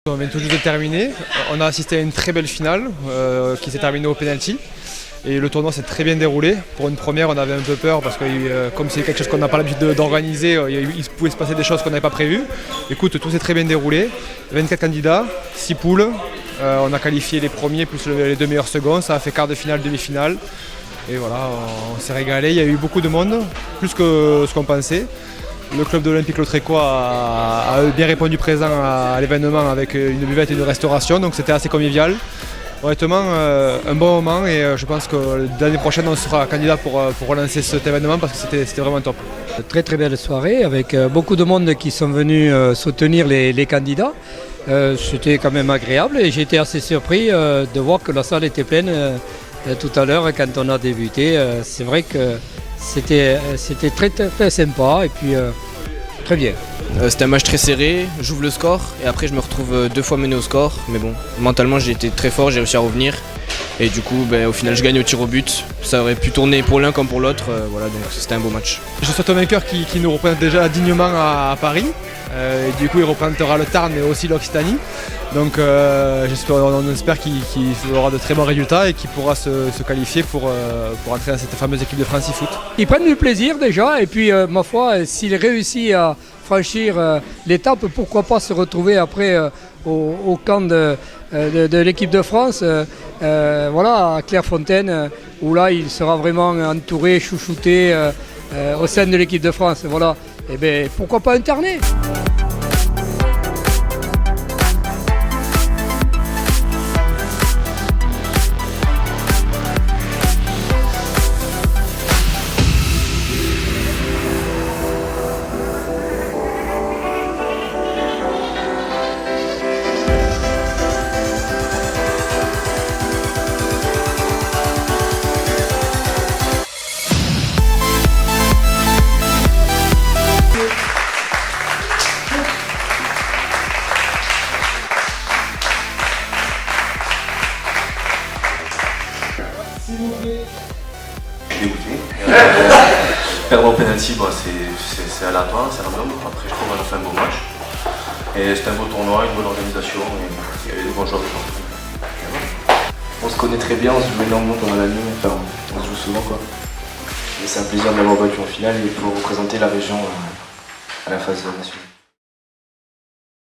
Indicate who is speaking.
Speaker 1: On vient tout juste de terminer. On a assisté à une très belle finale qui s'est terminée au penalty. Et le tournoi s'est très bien déroulé. Pour une première, on avait un peu peur parce que comme c'est quelque chose qu'on n'a pas l'habitude d'organiser, il pouvait se passer des choses qu'on n'avait pas prévues. Écoute, tout s'est très bien déroulé. 24 candidats, 6 poules. On a qualifié les premiers plus les 2 meilleurs seconds. Ça a fait quart de finale, demi-finale. Et voilà, on s'est régalé. Il y a eu beaucoup de monde, plus que ce qu'on pensait. Le club de l'Olympique Lautrécourt a bien répondu présent à l'événement avec une buvette et une restauration, donc c'était assez convivial. Honnêtement, un bon moment et je pense que l'année prochaine on sera candidat pour relancer cet événement parce que c'était vraiment top.
Speaker 2: Très très belle soirée avec beaucoup de monde qui sont venus soutenir les candidats. C'était quand même agréable et j'ai été assez surpris de voir que la salle était pleine tout à l'heure quand on a débuté. C'est vrai que c'était très, très sympa et puis très bien.
Speaker 3: C'était un match très serré, j'ouvre le score et après je me retrouve 2 fois mené au score. Mais bon, mentalement j'ai été très fort, j'ai réussi à revenir. Et du coup, au final je gagne au tir au but. Ça aurait pu tourner pour l'un comme pour l'autre, voilà, donc c'était un beau match.
Speaker 1: Je souhaite un vainqueur qui nous représente déjà dignement à Paris. Et du coup il représentera le Tarn mais aussi l'Occitanie. Donc on espère qu'il aura de très bons résultats et qu'il pourra se qualifier pour entrer dans cette fameuse équipe de France e-foot.
Speaker 2: Ils prennent du plaisir déjà et puis ma foi, s'il réussit à franchir l'étape, pourquoi pas se retrouver après au camp de l'équipe de France, voilà, à Clairefontaine, où là il sera vraiment entouré, chouchouté au sein de l'équipe de France. Voilà. Et bien pourquoi pas interner?
Speaker 4: Dégoûté. Perdre au penalty, c'est aléatoire, c'est random. Après, je trouve qu'on a fait un beau match. Et c'était un beau tournoi, une bonne organisation. Et il y avait de bons joueurs de partout.
Speaker 5: On se connaît très bien, on se joue énormément pendant la nuit, enfin, on se joue souvent quoi. Et c'est un plaisir de l'avoir battu en finale et pour représenter la région à la phase nationale.